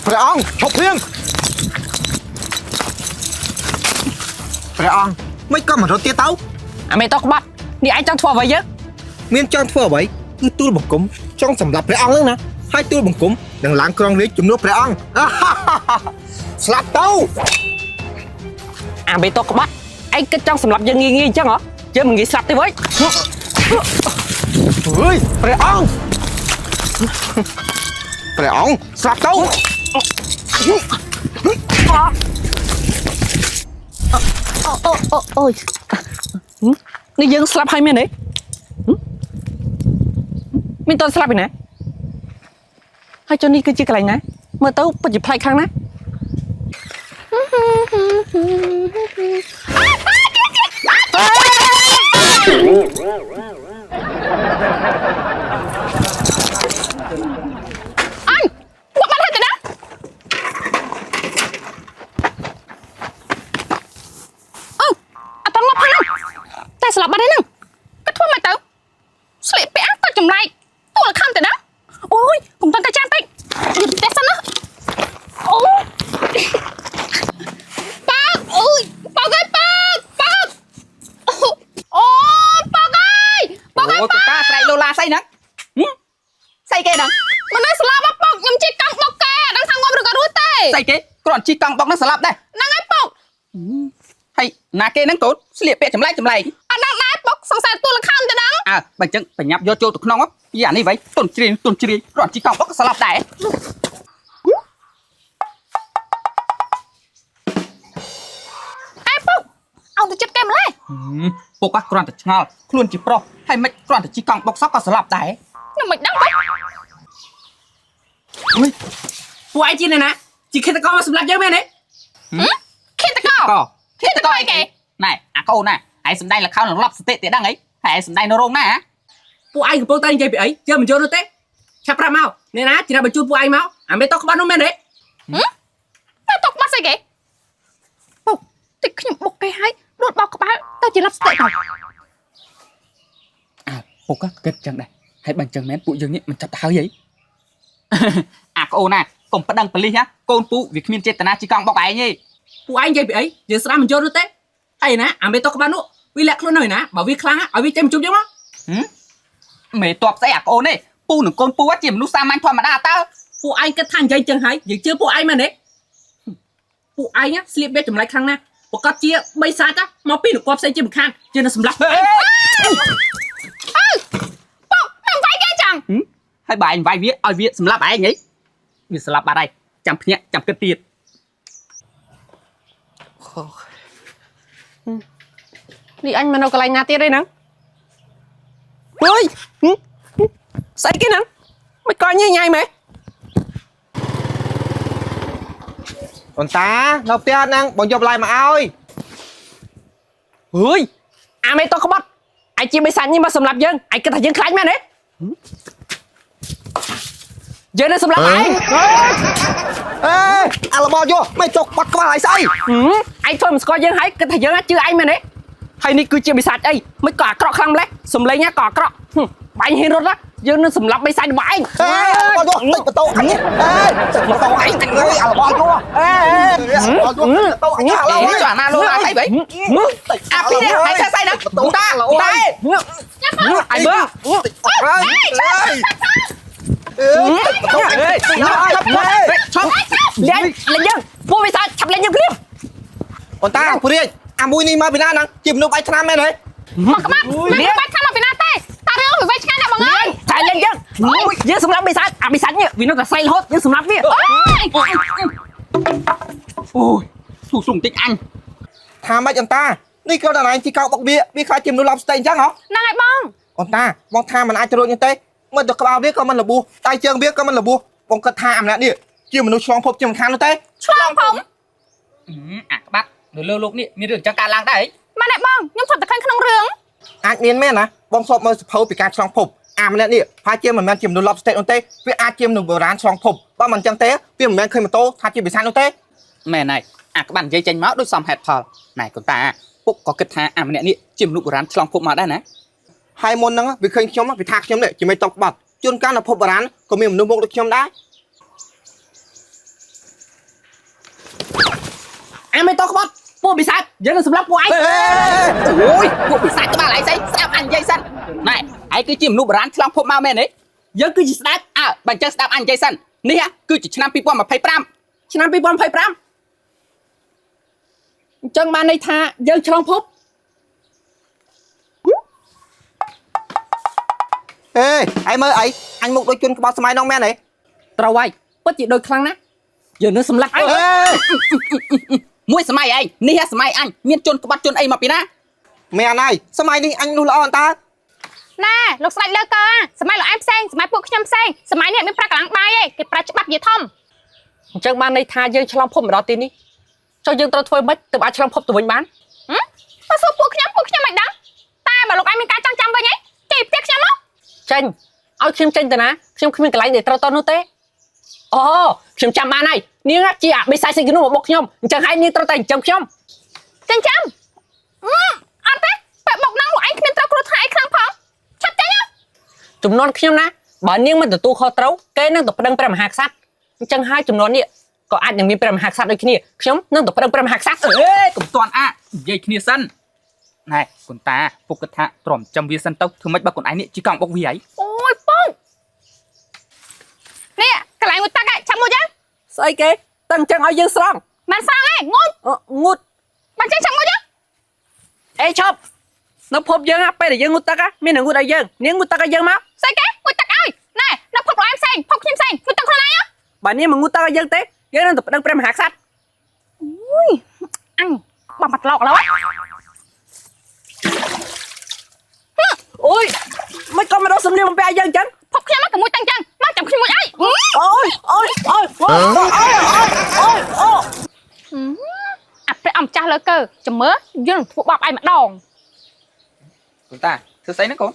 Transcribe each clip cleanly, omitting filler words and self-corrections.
ព្រះអង្គឈប់ភ្លាមព្រះអង្គមិនក៏មករត់ទៀតទៅអាមេតក្បត់នេះឯងចង់ធ្វើអ្វីយើមានចង់ធ្វើអ្វីគឺទូលបង្គំចង់សម្រាប់ព្រះអង្គហ្នឹងណាហើយទូលបង្គំនឹងឡើងក្រងរាជជំនួសព្រះអង្គស្លាប់ទៅអាមេតក្បត់ឯងគិតចង់សម្រាប់យើងងាយអញ្ចឹងហ៎យើងមិនងាយស្លាប់ទេវើយเฮ้ยព្រះអង្គស្លាប់ទៅអូយនេះយើងស្លាប់ហើយមែនទេមានតន់ស្លាប់ឯណាហើយចុះនេះគឺជាកន្លែងណាមើលទៅពិតជាប្លែកខាងណាស្លាប់បាត់ហើយហ្នឹងក៏ធ្វើមកទៅស្លៀកពាក់ទៅចម្លែកទួលខំទៅណាអូយកុំតន់តែចាំតិចយកតែសិនណាអូប៉ាអូយប៉ាកៃប៉ាអូប៉ាកៃអូតាស្រែកលូឡាស្អីហ្នឹងស្អីគេហ្នឹងមនុស្សស្លាប់ពុកខ្ញុំជិះកង់បុកគេដឹងថាងំឬក៏រស់ទេស្អីគេគ្រាន់ជិះកង់បុកហ្នឹងស្លាប់ដែរហ្នឹងហើយពុកហើយណាគេហ្នឹងកូនស្លៀកពាក់ចម្លែកអត់ដឹងដែរពុកសង្ស័យទួលខំទៅដឹងបើអញ្ចឹងបញ្ញាប់យកចូលទៅក្នុងពីអានេះវិញទុនជ្រៀងគ្រាន់ជិះកង់បុកស្លាប់ដែរអេពុកអោទៅចិត្តគេម្លេះពុកគ្រាន់តែឆ្ងល់ខ្លួនជាប្រុសហើយមិនគ្រាន់តែជិះកង់បុកសោះក៏ស្លាប់ដែរខ្ញុំមិនដឹងពុកពួកឯងជាណាជាឃាតករមកសម្លាប់យើងមែនទេឃាតករអីគេណែអាកូនណាឯងសំដែងលខោនលប់សតិទៀតដឹងអីហើយឯងសំដែងនៅរោងណាពួកឯងកំពុងតែនិយាយពីអីយើងមិនយល់នោះទេឆាប់ប្រាប់មកនេះណាជាបញ្ជូនពួកឯងមកអាមេតក្បត់នោះមែនទេតើតក្បត់ស្អីគេពុកតិចខ្ញុំបុកគេហើយដួលបោកក្បាលទៅជាលប់សតិទៅពុកគិតចឹងដែរហើយបើចឹងមែនពួកយើងនេះមិនចាប់ទៅហើយអីអាកូនណាកុំប្តឹងប៉ូលីសណាកូនពូវាគ្មានចេតនាជីកង់បុកឯងទេពួកឯងនិយាយពីអីយើងស្ដាប់មិនយល់នោះទេអីណាអាមេតក្បត់នោះវាលាក់ខ្លួននៅណាបើវាខ្លាំងឲ្យវាចេញមកជុំយើងមកមេតបស្អីអាកូននេះពូនឹងកូនពូជាមនុស្សសាមញ្ញធម្មតាតើពួកឯងគិតថានិយាយចឹងហើយយើងជឿពួកឯងមែនទេពួកឯងស្លៀកពាក់ចម្លែកខ្លាំងណាស់ប្រកាសជាបីសាច់មកពីនគរផ្សេងជាមិនខានជានៅសម្លាប់ពុកតែវាយគេចឹងហើយបើឯងវាយវាឲ្យវាសម្លាប់ឯងហីវាស្លាប់បាត់ហើយចាំភ្ញាក់ចាំគិតទៀតនេះអញមកនៅកន្លែងណាទៀតទេហ្នឹងអើយស្អីគេហ្នឹងមិនក៏ញ៉ៃញ៉ៃមែនអូនតានៅផ្ទះហ្នឹងបងយកបន្លែមកឲ្យអើយអាមេតក្បត់ឯងជាបិសាចនេះមកសម្លាប់យើងឯងគិតថាយើងខ្លាចមែនទេយើងនឹងសម្លាប់ឯងអារបស់យកមិនចុកបាត់ក្បាលឲ្យស្អីឯងធ្វើមិនស្គាល់យើងហើយគិតថាយើងជឿឯងមែនទេហើយនេះគឺជាបិសាចអីមិនក៏អាក្រក់ខ្លាំងម្លេះសំលេងក៏អាក្រក់បាញ់ហ៊ានរត់ណាយើងនឹងសម្លាប់បិសាចរបស់ឯងរបស់យកតិចបន្ទោអញទឹកបន្ទោឯងអារបស់យកបន្ទោអញចុះអាណាលោឡាអីវិញអាពីនេះឯងស្អីហ្នឹងតាតែឯងមើលលេងយើងពួកវិសាឆាប់លេងយើងព្រាមអូនតាព្រាយអាមួយនេះមកពីណាហ្នឹងជាមនុស្សបាយឆ្នាំមែនទេមកក្បាត់មិនបាយឆ្នាំមកពីណាទេតារឿងវាឆ្ងាញ់ណាស់បងអើយតែលេងយើងសម្រាប់បិសាចអាបិសាចនេះវានៅតែសៃរហូតយើងសម្រាប់វាអូយស៊ូបន្តិចអញថាម៉េចអូនតានេះក៏ដល់ឯងជីកោបុកវាខ្លាចជាមនុស្សឡប់ស្ទៃអញ្ចឹងហ៎ហ្នឹងហើយបងអូនតាបងថាមិនអាចទៅរួចនេះទេមើលទៅក្បាលវាក៏មិនរបួសដៃជើងវាក៏មិនរបួសបងគិតថាអាម្នាក់នេះជាមនុស្សឆ្លងភពជាមិនខាននោះទេឆ្លងភពអាក្បាត់នៅលើលោកនេះមានរឿងចឹងកើតឡើងដែរម៉ែអ្នកបងខ្ញុំធ្លាប់តែឃើញក្នុងរឿងអាចមានមែនណាបងសពមើលសភៅពីការឆ្លងភពអាម្នាក់នេះថាជាមិនមែនជាមនុស្សឡប់ស្ទៃនោះទេវាអាចជាមនុស្សបុរាណឆ្លងភពបើមិនចឹងទេវាមិនមែនឃើញម៉ូតូថាជាបិសាចនោះទេមែនហើយអាក្បាត់និយាយចេញមកដូចសមហេតុផលណែកូនតាពុកក៏គិតថាអាម្នាក់នេះជាមនុស្សបុរាណឆ្លងភពមកដែរណាហើយមុនហ្នឹងវាឃើញខ្ញុំវាថាខ្ញុំនេះជាមិនតបក្បត់ជួនកាលនៅភពបុរាណក៏មានមនុស្សមកដូចខ្ញុំដែរ to các bạnពួកbị sát giờ nó sầm lấp của anh ôiពួកbị sát các bạn lại say sao anh dây xanh này anh cứ chìm nụ brand trong phô mau men đấy giờ cứ chỉ sát à bạn chơi sát anh dây xanh nè cứ chỉ năm pi mà phải pram năm pi phải pram chân ban đây tha giờ trong phô ê em ơi ấy anh một đôi chân bao sài nong men này tao quay bất chỉ đôi khăn á giờ nó sầm lấp mũi sầm mai anh nè sầm mai anh miên chôn bắt chôn ấy mà pina mẹ này sao mai đi anh lu lo anh ta ណែលោកស្ដេចលើកកើសម័យលោកអែមផ្សេងសម័យពួកខ្ញុំផ្សេងសម័យនេះមានប្រាក់កលាំងបាយឯងគេប្រាក់ច្បាប់យាធំអញ្ចឹងបានន័យថាយើងឆ្លងភពមកដល់ទីនេះចុះយើងត្រូវធ្វើម៉េចទើបអាចឆ្លងភពទៅវិញបានបើសួរពួកខ្ញុំមិនដឹងតែបើលោកអែមមានការចង់ចាំវិញឯងគេផ្ទះខ្ញុំមកចេញឲ្យខ្ញុំចេញទៅណាខ្ញុំគ្មានកន្លែងដែលត្រូវតនោះទេអូខ្ញុំចាំបានហើយនាងជាបិសាចសិគនោះមកបុកខ្ញុំអញ្ចឹងហើយនាងត្រូវតែចិញ្ចឹមខ្ញុំចិញ្ចឹមអត់ទេបែបបុកហ្នឹងលោកឯងគ្មានត្រូវគ្រោះថ្នាក់អីខ្លាំងផងឆាប់ចេញចំនួនខ្ញុំណាបើនាងមិនទទួលខុសត្រូវគេនឹងទៅប្តឹងព្រះមហាក្សត្រអញ្ចឹងហើយចំនួននេះក៏អាចនឹងមានព្រះមហាក្សត្រដូចគ្នាខ្ញុំនឹងទៅប្តឹងព្រះមហាក្សត្រកុំតាន់អានិយាយគ្នាសិនណែគុនតាពុកគិតថាទ្រាំចាំវាសិនទៅធ្វើម៉េចបើគុនឯងនេះជីកង់បុកវាអីអូយពុកនេះកន្លែងមួយតាក់ឯងឆាប់មួយចឹងស្អីគេតឹងចឹងឲ្យយើងស្រង់មិនស្រង់ឯងងូតងូតបើចឹងឆាប់មួយចឹងអេឈប់នៅភពយើងពេលដែលយើងងូតទឹកមានងូតឲ្យយើងនាងងូតទឹកឲ្យយើងមកស្អីគេងូតទឹកឲ្យណែនៅភពលោកអែមផ្សេងភពខ្ញុំផ្សេងងូតទឹកខ្លួនឯងបើនាងមិនងូតទឹកឲ្យយើងទេយើងនឹងទៅប្តឹងព្រះមហាក្សត្រអូយអញបំបាត់ឡោកឡើយអូយមិនក៏មកដល់សំលៀងបំពាក់យើងចឹងភពខ្ញុំមកជាមួយតាំងចឹងមកចាំខ្ញុំមួយអីអូយអាព្រះអំចាស់លើកើចាំមើលយើងនឹងធ្វើបបឯងម្ដងគុនតាធ្វើស្អីហ្នឹងកូន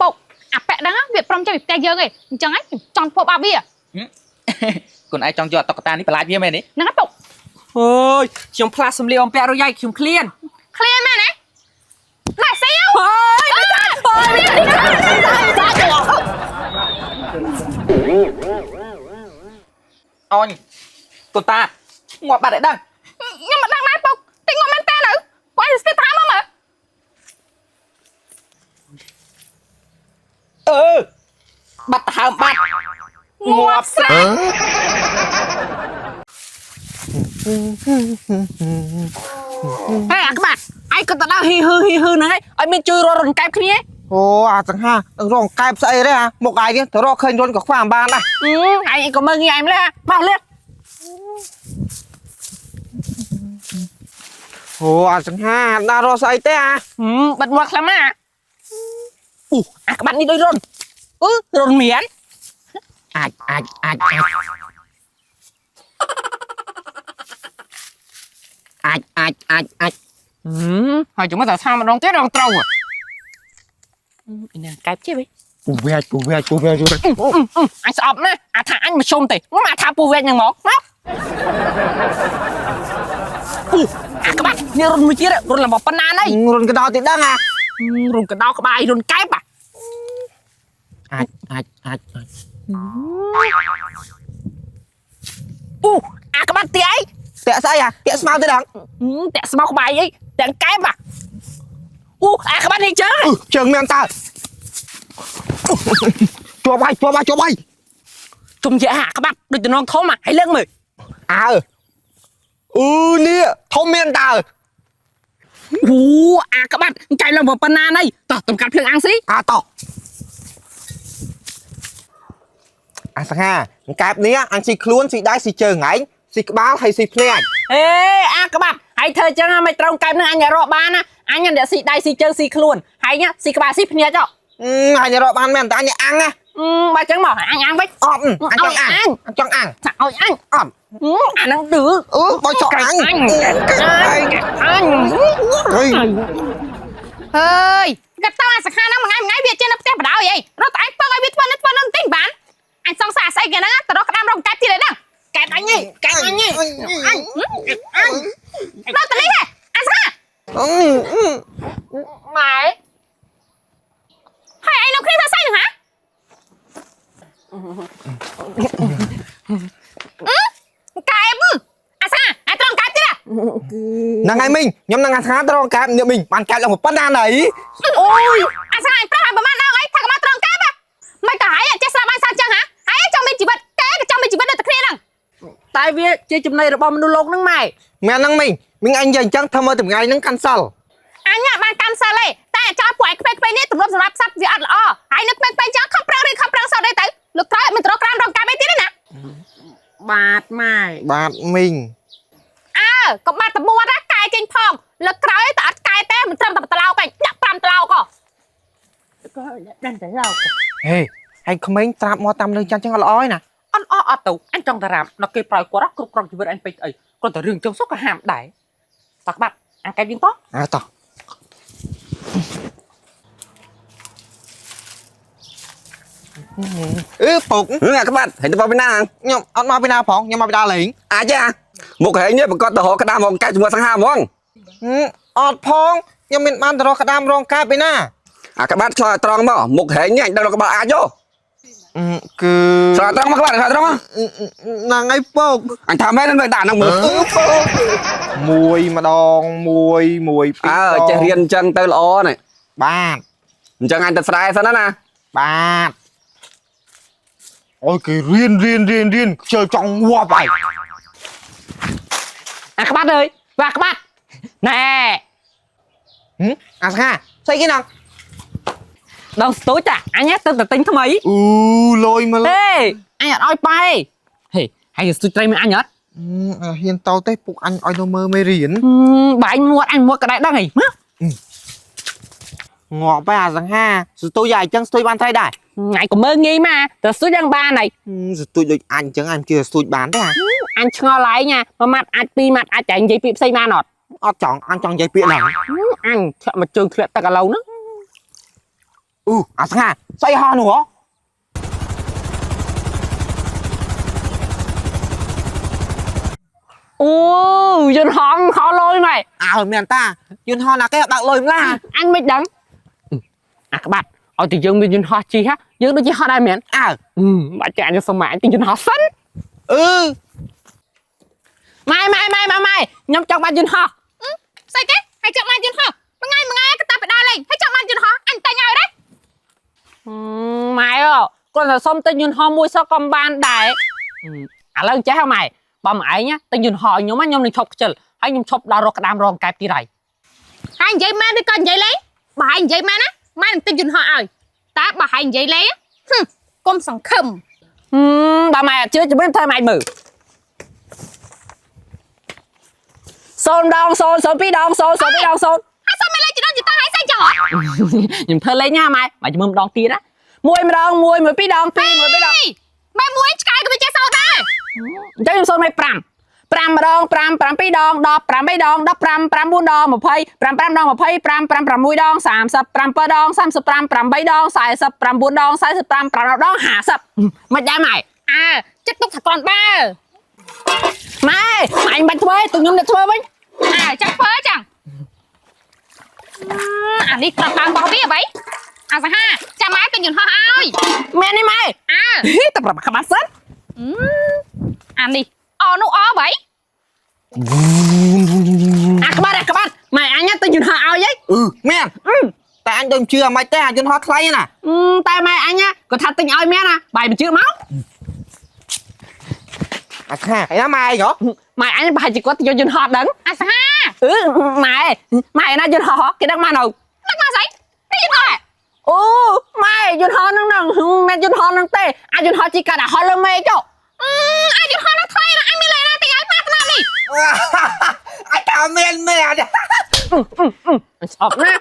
ពុកអាប៉ែហ្នឹងវាព្រមចេញពីផ្ទះយើងឯងអញ្ចឹងឯងចង់ធ្វើបបវាគុនឯងចង់យកតុក្កតានេះបន្លាចវាមែនទេហ្នឹងហើយពុកអូយខ្ញុំផ្លាស់សំលៀងបំពាក់រយ័យខ្ញុំឃ្លានមែនទេណែស៊ីអូយអូនគុនតាងាប់បាត់ឯដឹងខ្ញុំមិនដឹងដែរពុកតែងាប់មែនតើពុកឯងស្ទើរថាមកមើលបាត់ទៅហើមបាត់ងាប់ស្រាហេអាក្បាត់ឯងក៏ទៅដល់ហ៊ីហឺហ្នឹងហើយឲ្យមានជួយរត់រនកែបគ្នាអូអាចង្ហារងកែបស្អីទេអាមកឯងទៅរកឃើញរត់ក៏ខ្វះបានដែរឯងក៏មើលងាយឯងម្លេះបោះលៀកអូអាចង្ហាដល់រកស្អីទេអាបាត់មកខ្លាំងណាស់អាក្បាត់នេះដូចរត់រត់មានអាចហើយchúng ta sao mà đón tết đón trâu à nè cái chứ vậy pu ve anh sợ nè thả anh mà xôm tì nó mà thả pu ve nhằng ngọt đó các bạn như run mới chia đấy run là một banana đây run cái đó thì đang à run cái đó có bài run cái à các bạn tí ấy tẹt sao à tẹt smile tới đằng tẹt smile có bài ấy tẹt cái à các bạn đi chơi trường men ta cho bay trông dễ hả các bạn đừng từ non thố mà hãy lên mày nè thố men ta các bạn chạy là một banana đây tao tầm cắt phiền ăn xí to sang ha cái này anh xì luôn xì đáy xì chờ ngay xì báo hay xì plea các bạn hãy thơ cho mày trông cái nữa anh nhà rọ ba nè anh nhận để xì đáy xì chơi xì luôn hãy nhá xì ba xì plea cho anh nhà rọ ban men ta anh ăn á ba trứng mỏ anh ăn với anh chọn ăn ôi anh anh ăn được bao chọn ăn ơi gặp tao ăn sạc hai nó mà ngay việc trên nó tem vào vậy nó tại bao ai biết phân nó tính bán anh xong xả say cái đó tao đó đam rồng cái gì đấy nào cái anh nhỉ anh nó tao lấy này ăn sao mày hay anh nó khi tao say được hả cái em ăn sao anh tròn cái chứ nàng ai mình nhóm nàng khá tao cái nhựa mình bàn cái là một bát đan này ôi anh sao anh phải mà đâu ấy thằng mà tròn cái mà mày cả hãy chết sao anh sao chăng hả hãy trong mình chỉ vật cái trong mình chỉ vật được thực hiện rằng tại vì chơi chùm này là bom nó lột nắng mày mẹ năng mình anh dành chẳng thơm từ ngày nắng cancel anh nhá bạn cancelเลยแต่จะปล่อยไปนี่ตุ่มสำหรับซับเสียอัดอ๋อหายนึกไปจ้าขับรังเลยขับรังสาวได้แต่ลูกท้ายมันตรอกรามรองกายไปที่นี่นะ บาดไม่ bát mình ก็มาตะมัวรักกายจริงพองแล้วคราวนี้ตัดกายเต้มันทำตะเลากันจับตามตะเลาก็ ก็ดันแต่เรา ê anh không mấy tạm mua tạm lưng chăn chẳng là ói nè อันอ้อตู่อันจองตารามเราเคยปล่อยกว่ารักกรุบกรองชีวิตอันไปcòn tờ rừng trong sốc cả hàm đẩy tạc bạn ăn cái viên tốt tao phục các bạn thấy tôi vào bên nào nhưng ăn mau bên nào phỏng nhưng mà bên nào liền à chứ một hệ nhất một con tờ hồ cái đam một cái mua sang ham không ọt phong nhưng mình ban tao cái đam rong cái bên nào à các bạn cho tròn mà một hệ nhanh đâu là các bạn à vô cứ cho tròn mà các bạn cho tròn là ngay phục anh tham mấy lên đàn không mượn mùi mà đòn mùi à chơi riêng chân tơ lỗ này ba chân anh tật fry sao đó nè ba ôi cái riêng chơi trong hoa vậy các bạn ơi và các bạn nè à ha xây cái nào đâu tối chả anh nhé tôi tính thằng ấy lôi mà ê anh nhật oi bay hey hay là tôi trai mình anh nhật hiền tao tới phục anh oi nó mơ mê riêng bà anh mua cái đấy đang nghỉ ngọ bà rằng ha rồi tôi dài chân tôi ban tay đại ngày của mơ nghi mà từ suốt đang ba này rồi tôi được ăn chẳng ăn kia tôi bán đấy à anh cho lấy nha mà mặt anh pi mặt anh chạy dây pịp xây ma nọt ăn chọn dây piện nào anh sợ mà trường thiệt ta cả lâu nữa à sang ha xây ho nữa dân hòn khó lôi mày ở miền ta dân ho là cái bạn lôi là anh mới đắng các bạn ở thì dân dân họ chi ha dân nó chỉ họ đây miền bạn chạy cho xong mãi thì dân họ sẵn mai nhóm trong bạn dân họ sai cái hay chọn man dân họ mà ngay cái ta phải đa lên hay chọn man dân họ anh tay nhau đấy mày con là xong tên dân họ mua sao con ban đại lần chế hả mày bà mày nhá tên dân họ nhóm anh nhóm này chọc chừng hay nhóm chọc đào cái đam rong cái tí này anh dây man đi con dây lấy bà anh dây man á man tên dân họ ơi ta bà anh dây lấy con sòng khầm bà mày chưa biết thay mày mử xôn đong xôn pi đong xôn pi đong xôn sao mày lấy chị đâu chị ta hãy sai chọn nhìn thơ lấy nha mày mày chỉ mừng đong tí đó mùi mà pi đong pi đong mày mua cái cái chơi sao đây cho em xôn mày pram mà đong pram pi đong đo pram bay đong đo pram buôn đong một phay pram đong một phay pram mùi đong sàm sập pram per đong sam sập pram bay đong xài sập pram buôn đong xài sập pram đong hạ sập mày ra mày chết túc thật còn ba mày bạch thuê tụi nhung đẹp thuê với chắc phớ chẳng đi tập tao bao biết vậy sao ha cha má tên dân họ ơi mẹ đi mày tập làm các bạn sớm đi nó vậy các bạn mày anh nhắc tên dân họ ao vậy mẹ tại anh đừng chưa mày té dân họ khay nè tại mày anh nhá có thật tình ơi mẹ nè bài mình chưa máu à ha cái đó mày hả mày anh bài chỉ có cho dân họ đắng ha mày nó dân họ cái đắng mà nào đắng mà gì cái dân họ mày dân họ nâng mẹ dân họ nâng tê anh dân họ chỉ cả đã họ lên mê cho anh dân họ nó thuê là anh mới lấy ra tiền anh bắt làm đi anh cảm ơn mẹ sọp nè